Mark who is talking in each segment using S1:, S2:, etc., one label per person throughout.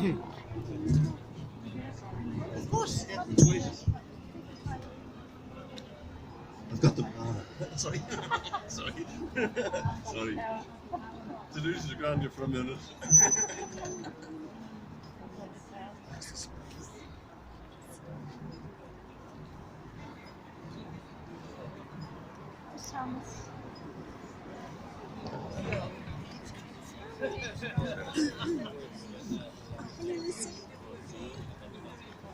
S1: Of course, yeah. I've got the banana. Sorry. Sorry. Sorry. To lose the grandeur for a minute.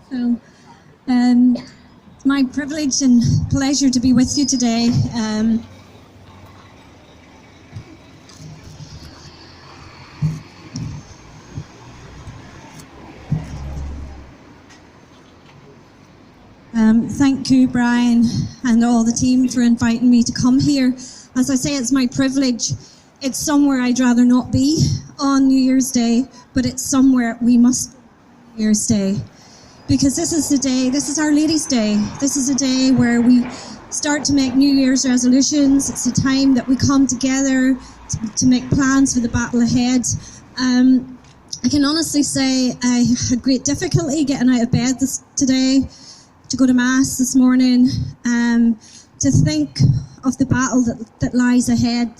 S2: So, it's my privilege and pleasure to be with you today. Thank you, Brian, and all the team for inviting me to come here. As I say, it's my privilege. It's somewhere I'd rather not be on New Year's Day, but it's somewhere we must be on New Year's Day. Because this is the day, this is Our Lady's Day. This is a day where we start to make New Year's resolutions. It's a time that we come together to make plans for the battle ahead. I can honestly say I had great difficulty getting out of bed today to go to Mass this morning, to think of the battle that lies ahead.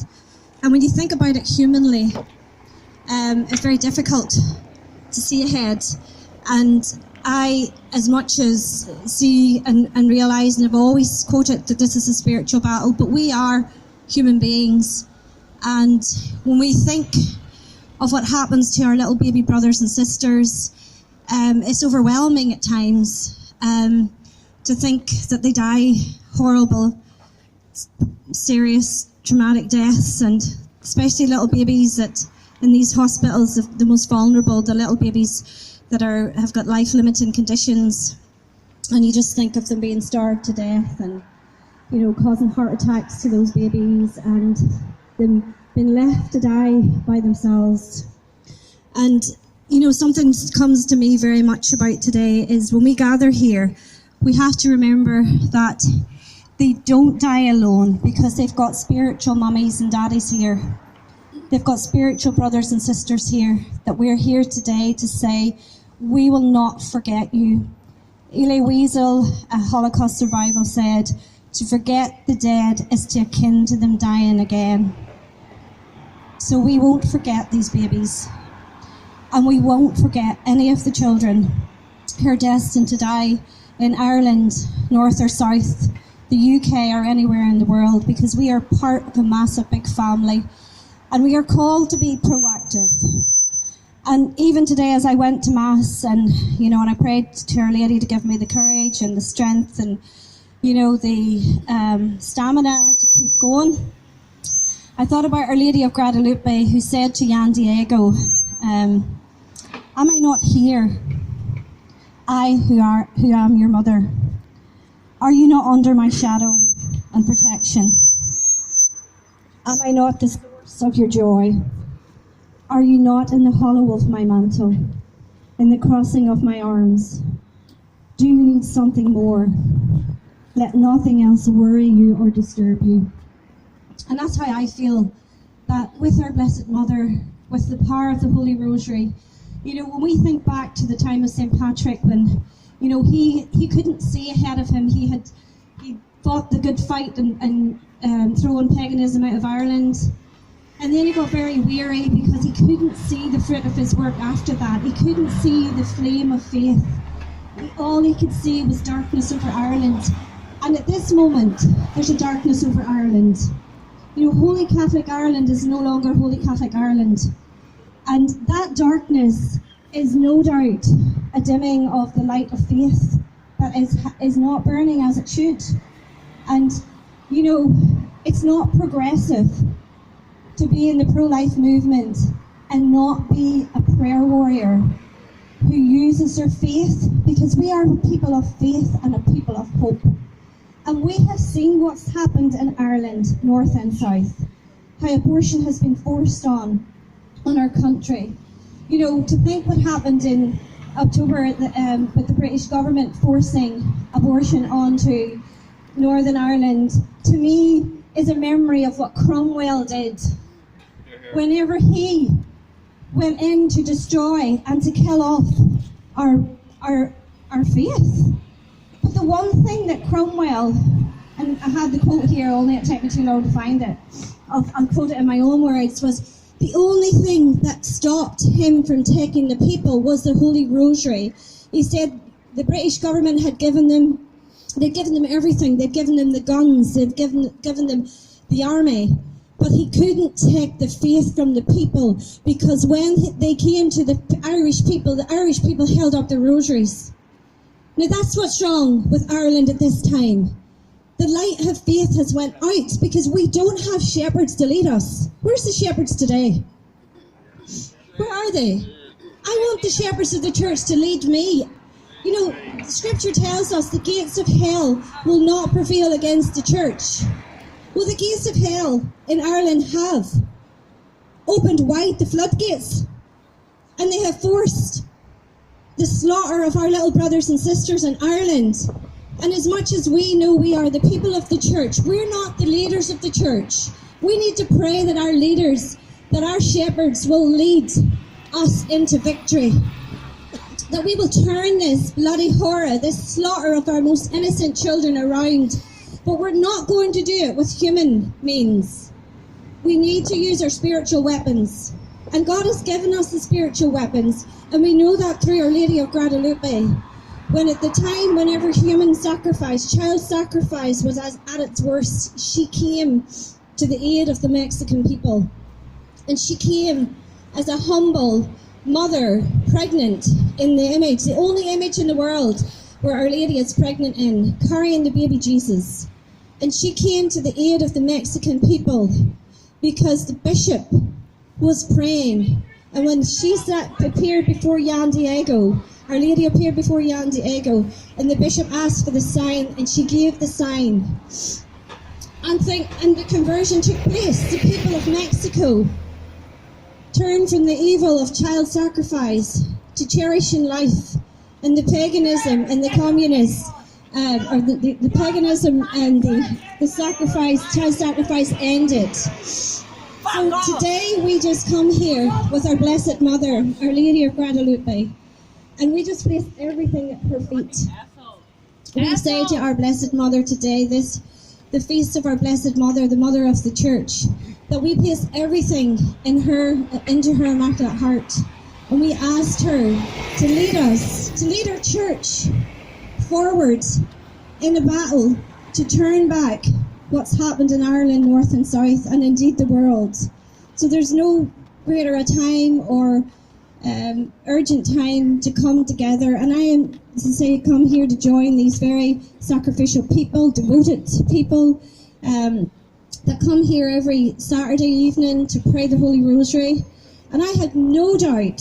S2: And when you think about it humanly, it's very difficult to see ahead. And I, as much as see and realise, and have always quoted that this is a spiritual battle, but we are human beings. And when we think of what happens to our little baby brothers and sisters, it's overwhelming at times to think that they die horrible, serious, traumatic deaths, and especially little babies that in these hospitals, the most vulnerable, the little babies that have got life-limiting conditions, and you just think of them being starved to death and, you know, causing heart attacks to those babies and them being left to die by themselves. And, you know, something comes to me very much about today is when we gather here, we have to remember that they don't die alone because they've got spiritual mummies and daddies here. They've got spiritual brothers and sisters here, that we're here today to say, we will not forget you. Elie Wiesel, a Holocaust survivor, said, to forget the dead is to akin to them dying again. So we won't forget these babies. And we won't forget any of the children who are destined to die in Ireland, north or south, the UK or anywhere in the world, because we are part of a massive big family. And we are called to be proactive. And even today, as I went to Mass and, you know, and I prayed to Our Lady to give me the courage and the strength and, you know, the stamina to keep going, I thought about Our Lady of Guadalupe, who said to Jan Diego, am I not here? I who am your mother. Are you not under my shadow and protection? Am I not the source of your joy? Are you not in the hollow of my mantle, in the crossing of my arms? Do you need something more? Let nothing else worry you or disturb you. And that's how I feel, that with our Blessed Mother, with the power of the Holy Rosary, you know, when we think back to the time of St. Patrick, when, you know, he couldn't see ahead of him, he fought the good fight and throwing paganism out of Ireland. And then he got very weary because he couldn't see the fruit of his work after that. He couldn't see the flame of faith. All he could see was darkness over Ireland. And at this moment, there's a darkness over Ireland. You know, Holy Catholic Ireland is no longer Holy Catholic Ireland. And that darkness is no doubt a dimming of the light of faith that is not burning as it should. And, you know, it's not progressive to be in the pro-life movement and not be a prayer warrior who uses their faith, because we are a people of faith and a people of hope. And we have seen what's happened in Ireland, north and south, how abortion has been forced on our country. You know, to think what happened in October with the British government forcing abortion onto Northern Ireland, to me is a memory of what Cromwell did whenever he went in to destroy and to kill off our faith. But the one thing that Cromwell, and I had the quote here, only it took me too long to find it, I'll quote it in my own words, was the only thing that stopped him from taking the people was the Holy Rosary. He said the British government had given them everything. They'd given them the guns, they'd given them the army. But he couldn't take the faith from the people, because when they came to the Irish people held up the rosaries. Now that's what's wrong with Ireland at this time. The light of faith has went out because we don't have shepherds to lead us. Where's the shepherds today? Where are they? I want the shepherds of the church to lead me. You know, Scripture tells us the gates of hell will not prevail against the church. Well, the gates of hell in Ireland have opened wide the floodgates, and they have forced the slaughter of our little brothers and sisters in Ireland. And as much as we know we are the people of the church, we're not the leaders of the church. We need to pray that our leaders, that our shepherds will lead us into victory. That we will turn this bloody horror, this slaughter of our most innocent children around. But we're not going to do it with human means. We need to use our spiritual weapons. And God has given us the spiritual weapons. And we know that through Our Lady of Guadalupe. When at the time, whenever human sacrifice, child sacrifice was at its worst, she came to the aid of the Mexican people. And she came as a humble mother, pregnant in the image, the only image in the world where Our Lady is pregnant in, carrying the baby Jesus. And she came to the aid of the Mexican people because the bishop was praying. And when she appeared before Jan Diego, Our Lady appeared before Jan Diego, and the bishop asked for the sign, and she gave the sign. And the conversion took place. The people of Mexico turned from the evil of child sacrifice to cherishing life, and the paganism and the communists, or the paganism and the sacrifice, child sacrifice ended. So today we just come here with our Blessed Mother, Our Lady of Guadalupe, and we just place everything at her feet. We say to our Blessed Mother today, the feast of our Blessed Mother, the Mother of the Church, that we place everything into her Immaculate Heart. And we asked her to lead us, to lead our church forward in a battle to turn back what's happened in Ireland, North and South, and indeed the world. So there's no greater a time or urgent time to come together. And I am, as I say, come here to join these very sacrificial people, devoted people, that come here every Saturday evening to pray the Holy Rosary. And I had no doubt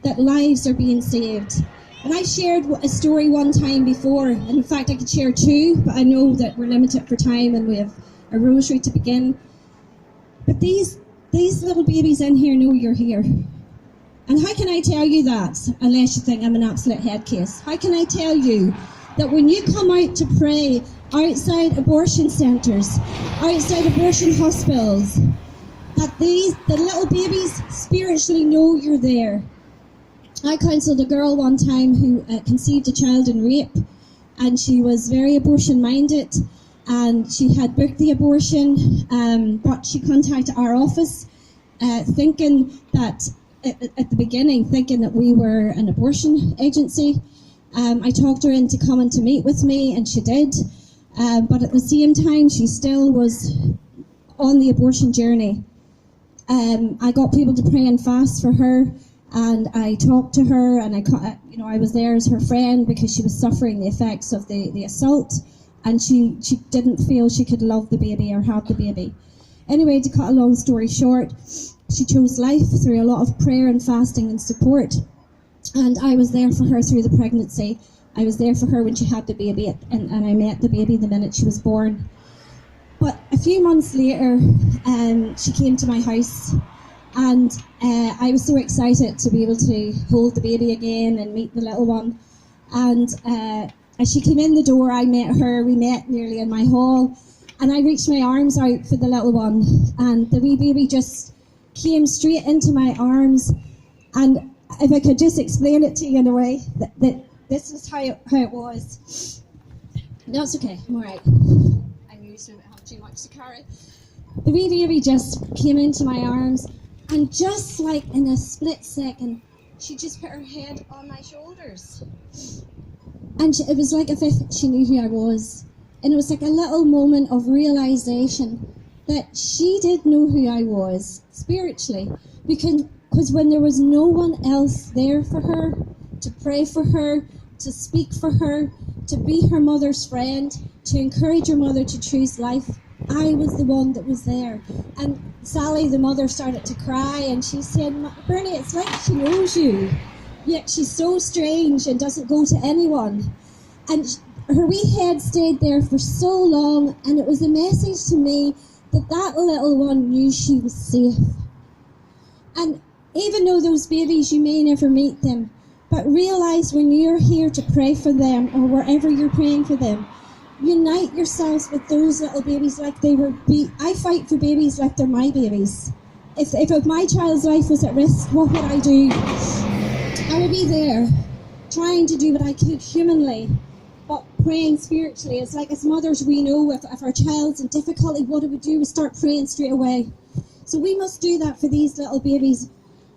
S2: that lives are being saved. And I shared a story one time before, and in fact I could share two, but I know that we're limited for time and we have a rosary to begin. But these little babies in here know you're here. And how can I tell you that unless you think I'm an absolute head case? How can I tell you that when you come out to pray outside abortion centres, outside abortion hospitals, that the little babies spiritually know you're there? I counselled a girl one time who conceived a child in rape, and she was very abortion-minded, and she had booked the abortion, but she contacted our office, thinking that, at the beginning, thinking that we were an abortion agency. I talked her into coming to meet with me, and she did, but at the same time, she still was on the abortion journey. I got people to pray and fast for her, and I talked to her, and I was there as her friend because she was suffering the effects of the assault, and she didn't feel she could love the baby or have the baby. Anyway, to cut a long story short, she chose life through a lot of prayer and fasting and support, and I was there for her through the pregnancy. I was there for her when she had the baby, and I met the baby the minute she was born. But a few months later, she came to my house, and I was so excited to be able to hold the baby again and meet the little one. And as she came in the door, I met her. We met nearly in my hall, and I reached my arms out for the little one, and the wee baby just came straight into my arms. And if I could just explain it to you in a way, that this is how it was. No, it's okay, I'm all right. I used to have too much to carry. The wee baby just came into my arms, and just like in a split second, she just put her head on my shoulders. And it was like if she knew who I was. And it was like a little moment of realization that she did know who I was, spiritually. Because when there was no one else there for her, to pray for her, to speak for her, to be her mother's friend, to encourage her mother to choose life, I was the one that was there. And Sally, the mother, started to cry, and she said, Bernie, it's like she knows you, yet she's so strange and doesn't go to anyone. And her wee head stayed there for so long, and it was a message to me that that little one knew she was safe. And even though those babies, you may never meet them, but realize when you're here to pray for them, or wherever you're praying for them, unite yourselves with those little babies like they were. I fight for babies like they're my babies. If my child's life was at risk, what would I do? I would be there, trying to do what I could humanly, but praying spiritually. It's like as mothers, we know if our child's in difficulty, what do? We start praying straight away. So we must do that for these little babies.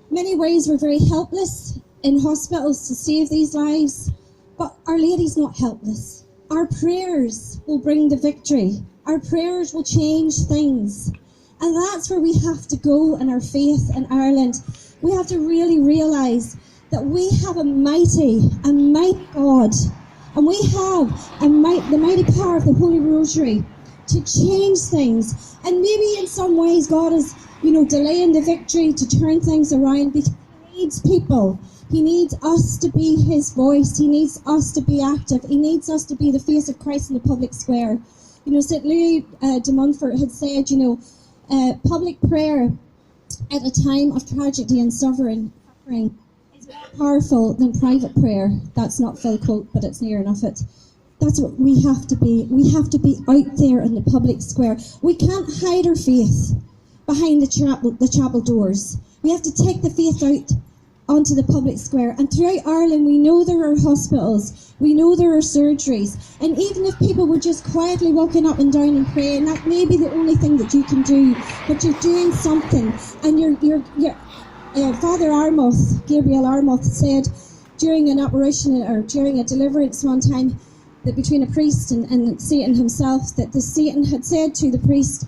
S2: Many ways we're very helpless in hospitals to save these lives, but Our Lady's not helpless. Our prayers will bring the victory. Our prayers will change things. And that's where we have to go in our faith in Ireland. We have to really realise that we have a mighty God. And we have the mighty power of the Holy Rosary to change things. And maybe in some ways God is, delaying the victory to turn things around, because He needs people. He needs us to be His voice. He needs us to be active. He needs us to be the face of Christ in the public square. St. Louis de Montfort had said, public prayer at a time of tragedy and suffering is more powerful than private prayer. That's not full quote, but it's near enough it. That's what we have to be. We have to be out there in the public square. We can't hide our faith behind the chapel doors. We have to take the faith out onto the public square. And throughout Ireland, we know there are hospitals, we know there are surgeries, and even if people were just quietly walking up and down and praying, that may be the only thing that you can do, but you're doing something. And Father Armouth, Gabriel Armouth, said during an apparition or during a deliverance one time, that between a priest and Satan himself, that the Satan had said to the priest,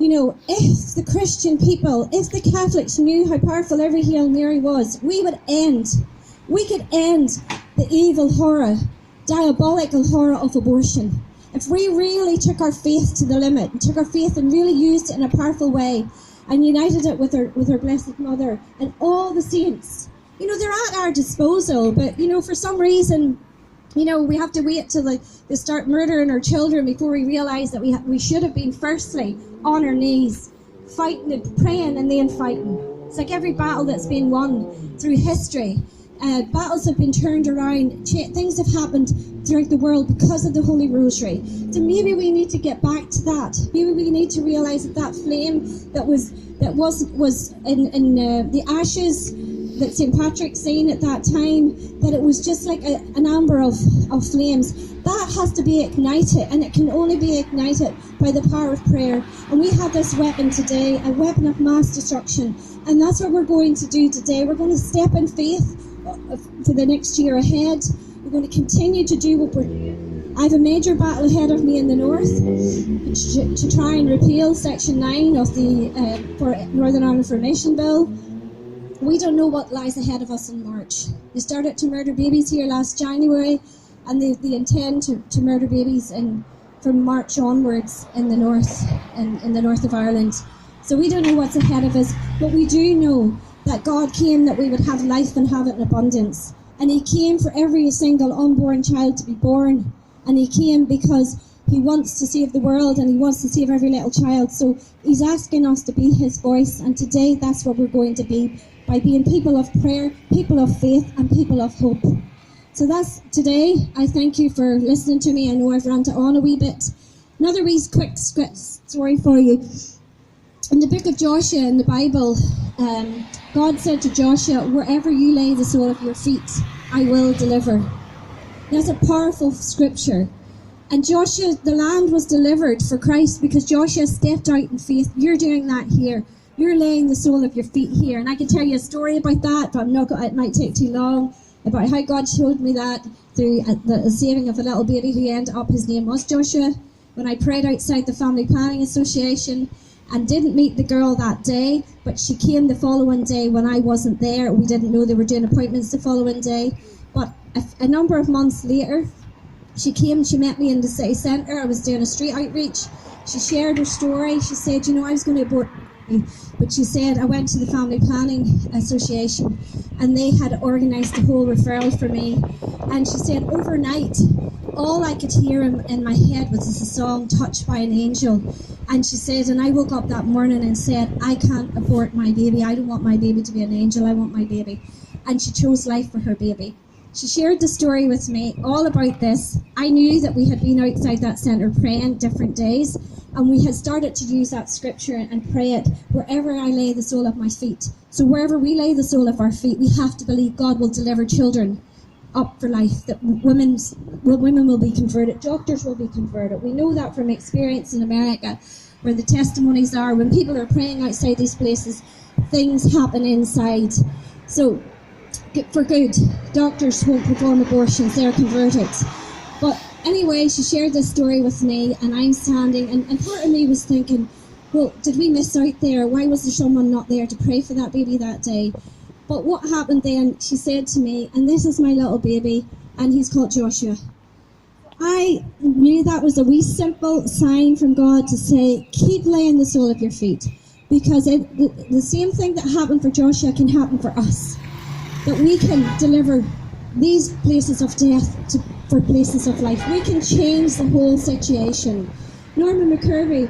S2: if the Christian people, if the Catholics knew how powerful every Hail Mary was, we could end the evil horror, diabolical horror of abortion. If we really took our faith to the limit, and took our faith and really used it in a powerful way, and united it with her Blessed Mother and all the saints, they're at our disposal, but for some reason, we have to wait till they start murdering our children before we realise that we should have been firstly on our knees, fighting and praying and then fighting. It's like every battle that's been won through history. Battles have been turned around. Things have happened throughout the world because of the Holy Rosary. So maybe we need to get back to that. Maybe we need to realise that flame that was in the ashes that St. Patrick seen at that time, that it was just like an amber of flames. That has to be ignited, and it can only be ignited by the power of prayer. And we have this weapon today, a weapon of mass destruction. And that's what we're going to do today. We're going to step in faith for the next year ahead. We're going to continue to do what we're doing. I have a major battle ahead of me in the north to try and repeal Section 9 of the Northern Ireland Formation Bill. We don't know what lies ahead of us in March. They started to murder babies here last January, and they intend to murder babies from March onwards in the north, in the north of Ireland. So we don't know what's ahead of us, but we do know that God came that we would have life and have it in abundance. And He came for every single unborn child to be born. And He came because He wants to save the world, and He wants to save every little child. So He's asking us to be His voice, and today that's what we're going to be, by being people of prayer, people of faith, and people of hope. So that's today. I thank you for listening to me. I know I've ranted on a wee bit. Another wee quick story for you. In the book of Joshua in the Bible, God said to Joshua, wherever you lay the sole of your feet, I will deliver. That's a powerful scripture. And Joshua, the land was delivered for Christ because Joshua stepped out in faith. You're doing that here. You're laying the sole of your feet here. And I can tell you a story about that, but it might take too long, about how God showed me that through the saving of a little baby who ended up, his name was Joshua. When I prayed outside the Family Planning Association and didn't meet the girl that day, but she came the following day when I wasn't there. We didn't know they were doing appointments the following day. But a number of months later, she came, she met me in the city centre. I was doing a street outreach. She shared her story. She said, I was going to abort, but she said, I went to the Family Planning Association and they had organised a whole referral for me. And she said, overnight, all I could hear in my head was the song Touched by an Angel. And she said, and I woke up that morning and said, I can't abort my baby. I don't want my baby to be an angel. I want my baby. And she chose life for her baby. She shared the story with me all about this. I knew that we had been outside that centre praying different days, and we had started to use that scripture and pray it wherever I lay the sole of my feet. So wherever we lay the sole of our feet, we have to believe God will deliver children up for life, that women will be converted, doctors will be converted. We know that from experience in America, where the testimonies are, when people are praying outside these places, things happen inside. So, for good, doctors won't perform abortions, they're converted. But anyway, she shared this story with me, and I'm standing, and part of me was thinking, well, did we miss out there? Why was there someone not there to pray for that baby that day? But what happened then, she said to me, and this is my little baby, and he's called Joshua. I knew that was a wee simple sign from God to say, keep laying the sole of your feet, because the same thing that happened for Joshua can happen for us. That we can deliver these places of death for places of life. We can change the whole situation. Norman McCurvey,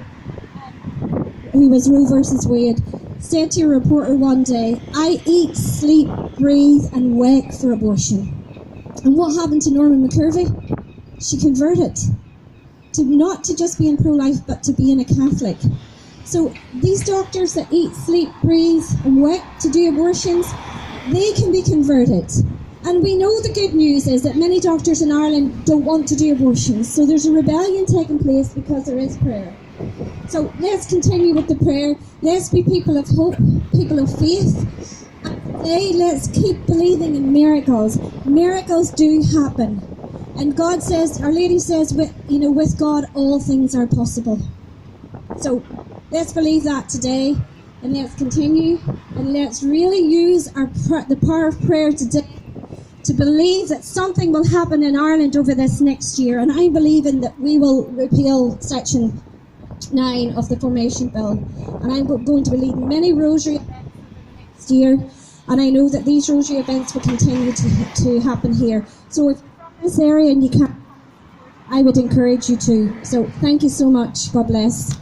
S2: who was Roe versus Wade, said to a reporter one day, I eat, sleep, breathe and wake for abortion. And what happened to Norman McCurvey? She converted to not to just being pro-life, but to being a Catholic. So these doctors that eat, sleep, breathe and wake to do abortions, they can be converted. And we know the good news is that many doctors in Ireland don't want to do abortions. So there's a rebellion taking place because there is prayer. So let's continue with the prayer. Let's be people of hope, people of faith. And today, let's keep believing in miracles. Miracles do happen. And God says, Our Lady says, with God, all things are possible. So let's believe that today. And let's continue, and let's really use the power of prayer today to believe that something will happen in Ireland over this next year. And I'm believing that we will repeal Section 9 of the Formation Bill. And I'm going to be leading many rosary events next year. And I know that these rosary events will continue to happen here. So if you're from this area and you can't, I would encourage you to. So thank you so much. God bless.